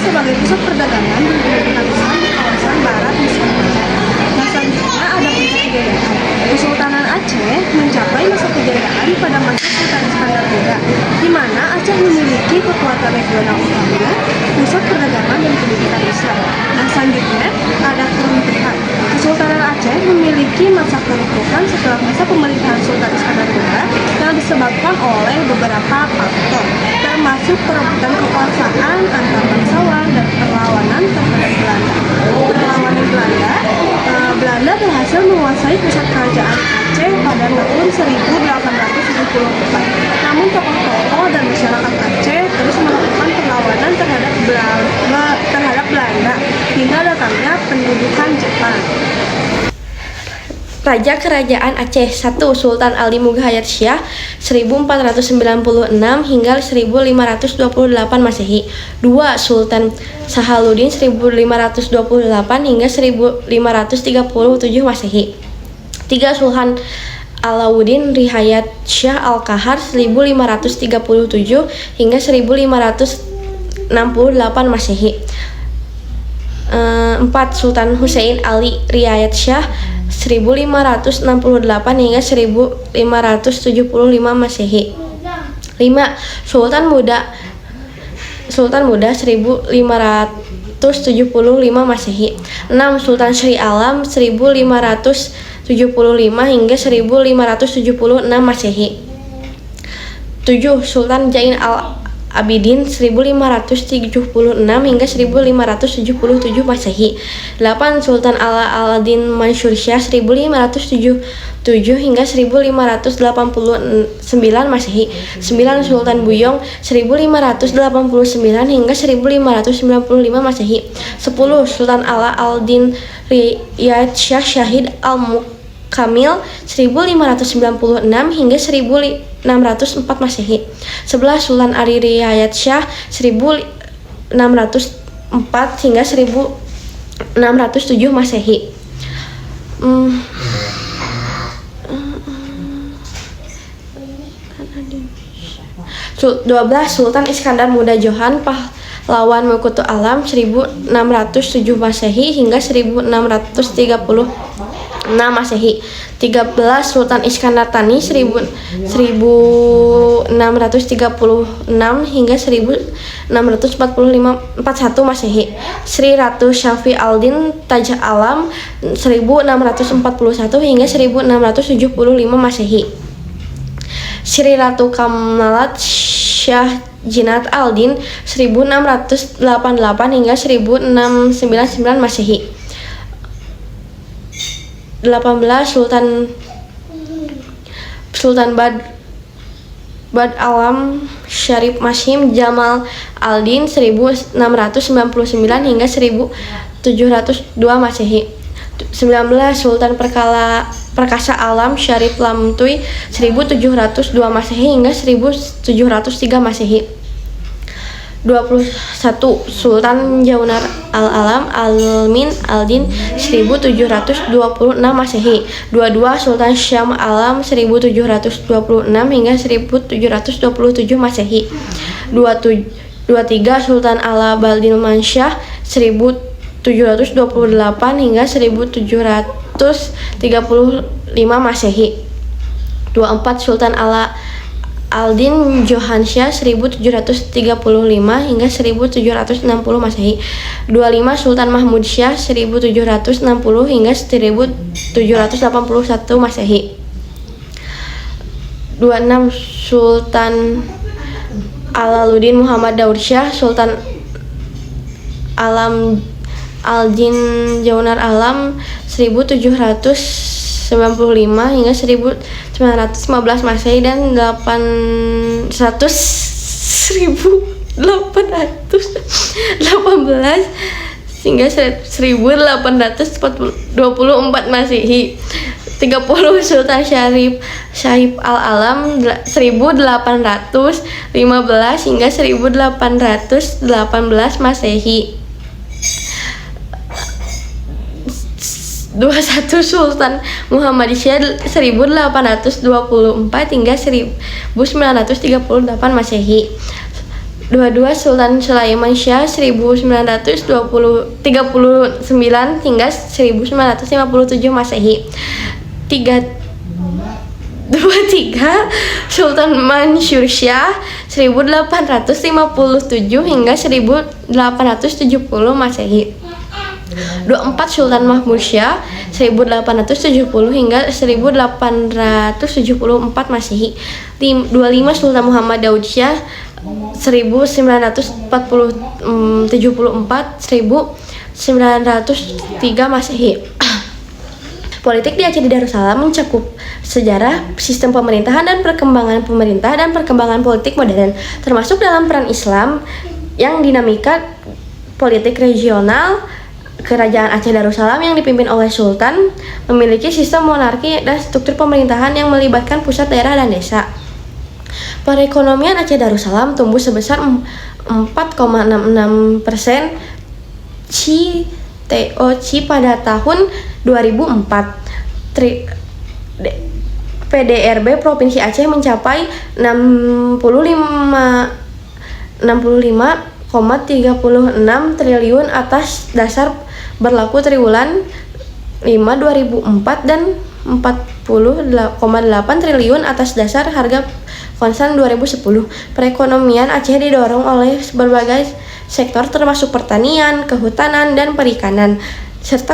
sebagai pusat perdagangan dan pendidikan Islam di kawasan barat Nusantara. Nah, selanjutnya ada puncak kejayaan. Kesultanan Aceh mencapai masa kejayaan pada masa Sultan Iskandar Muda, di mana Aceh memiliki kekuatan regional utama, pusat perdagangan dan pendidikan Islam. Nah, selanjutnya ada keruntuhan. Kesultanan Aceh memiliki masa keruntuhan setelah masa pemerintahan Sultan Iskandar Muda yang disebabkan oleh beberapa faktor, termasuk perebutan kekuasaan antar bangsawan dan perlawanan terhadap Belanda. Belanda berhasil menguasai pusat kerajaan Aceh pada tahun 1874. Namun tokoh-tokoh dan masyarakat Aceh terus melakukan perlawanan terhadap Belanda hingga datangnya pendudukan Jepang. Raja Kerajaan Aceh 1. Sultan Ali Mughal Hayat Shah 1496 hingga 1528 Masehi. 2. Sultan Sahaluddin 1528 hingga 1537 Masehi. 3. Sultan Alauddin Rihayat Shah Al-Qahar 1537 hingga 1568 Masehi. 4. Sultan Husain Ali Riayat Shah 1568 hingga 1575 Masehi. 5. Sultan Muda 1575 Masehi. 6. Sultan Sri Alam 1575 hingga 1576 Masehi. 7. Sultan Zain Al-Abidin 1576 hingga 1577 Masehi. 8. Sultan Ala-Al-Din Mansur Shah 1577 hingga 1589 Masehi. 9. Sultan Buyong 1589 hingga 1595 Masehi. 10. Sultan Ala-Al-Din Riyad Shah Syahid Al-Mukamil 1596 hingga 1604 Masehi. 11. Sultan Ali Riayat Shah 1604 hingga 1607 Masehi. 12. Sultan Iskandar Muda Johan Pahlawan Mengkutu Alam 1607 Masehi hingga 1636 Masehi. 13. Sultan Iskandar Thani 1636 hingga 1641 Masehi. Sri Ratu Syafi Aldin Taj Alam 1641 hingga 1675 Masehi. Sri Ratu Kamalat Syah Jinat Aldin 1688 hingga 1699 Masehi. 18. Sultan Bad Alam Syarif Mashim Jamal Aldin 1699 hingga 1702 Masehi. 19. Sultan Perkasa Alam Syarif Lamtui 1702 Masehi hingga 1703 Masehi. 21. Sultan Jaunar Al-Alam Al-Min Aldin 1726 Masehi. 22. Sultan Syam Alam 1726 hingga 1727 Masehi. 23. Sultan Ala Baldin Mansyah 1728 hingga 1735 Masehi. 24. Sultan Ala Aldin Johansyah 1735 hingga 1760 Masehi. 25. Sultan Mahmud Syah 1760 hingga 1781 Masehi. 26. Sultan Alaluddin Muhammad Daud Syah Sultan Alam Al-Jin Jaunar Alam 1795 hingga 1915 Masehi dan 1818 hingga 1824 Masehi. 30. Sultan Syahib Al-Alam 1815 hingga 1818 Masehi. 21. Sultan Muhammad Syah 1824 hingga 1938 Masehi. 22 Sultan Sulaiman Syah 1939 hingga 1957 Masehi. 23 Sultan Mansur Syah 1857 hingga 1870 Masehi. 24 Sultan Mahmud Syah 1870 hingga 1874 Masehi. 25 Sultan Muhammad Daud Syah 1974 1903 Masehi. Politik di Aceh di Darussalam mencakup sejarah, sistem pemerintahan dan perkembangan pemerintah dan perkembangan politik modern, termasuk dalam peran Islam yang dinamika politik regional. Kerajaan Aceh Darussalam yang dipimpin oleh Sultan memiliki sistem monarki dan struktur pemerintahan yang melibatkan pusat, daerah, dan desa. Perekonomian Aceh Darussalam tumbuh sebesar 4,66% CTOC pada tahun 2004. PDRB Provinsi Aceh mencapai 65,36 triliun atas dasar berlaku triwulan 5 2004 dan 40,8 triliun atas dasar harga konstan 2010. Perekonomian Aceh didorong oleh berbagai sektor termasuk pertanian, kehutanan, dan perikanan, serta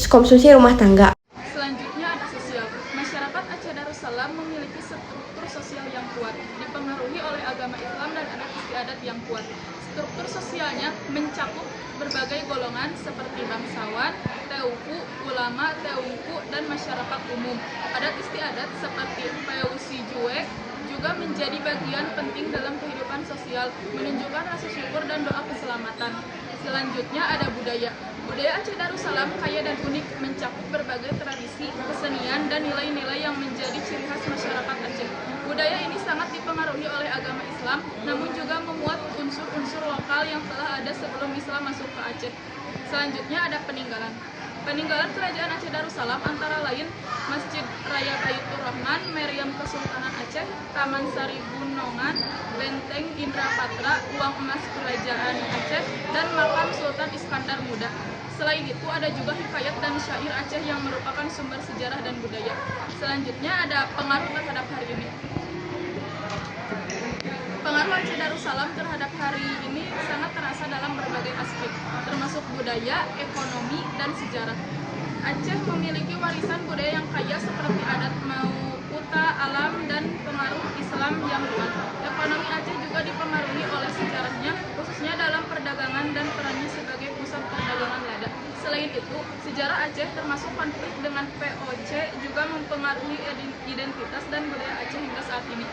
konsumsi rumah tangga. Selanjutnya ada sosial. Masyarakat Aceh Darussalam memiliki struktur sosial yang kuat, dipengaruhi oleh agama Islam dan adat istiadat yang kuat. Struktur sosialnya mencakup berbagai golongan seperti bangsawan, teuku, ulama, teungku, dan masyarakat umum. Adat istiadat seperti Peusi Juek juga menjadi bagian penting dalam kehidupan sosial, menunjukkan rasa syukur dan doa keselamatan. Selanjutnya ada budaya. Budaya Aceh Darussalam kaya dan unik, mencakup berbagai tradisi, kesenian, dan nilai-nilai yang menjadi ciri khas masyarakat Aceh. Budaya ini sangat dipengaruhi oleh agama Islam, namun juga memuat unsur-unsur lokal yang telah ada sebelum Islam masuk ke Aceh. Selanjutnya ada peninggalan. Peninggalan Kerajaan Aceh Darussalam antara lain Masjid Raya Baitur Rahman, Meriam Kesultanan Aceh, Taman Sari Gunongan, Benteng Indrapatra, Uang Emas Kerajaan Aceh, dan Makam Sultan Iskandar Muda. Selain itu ada juga hikayat dan syair Aceh yang merupakan sumber sejarah dan budaya. Selanjutnya ada pengaruh terhadap hari ini. Pengaruh Aceh Darussalam terhadap hari ini sangat terasa dalam berbagai aspek, termasuk budaya, ekonomi, dan sejarah. Aceh memiliki warisan budaya yang kaya seperti adat Mauputa, alam, dan pengaruh Islam yang kuat. Ekonomi Aceh juga dipengaruhi oleh sejarahnya, khususnya dalam perdagangan dan perannya sebagai pusat perdagangan lada. Selain itu, sejarah Aceh termasuk konflik dengan VOC juga mempengaruhi identitas dan budaya Aceh hingga saat ini.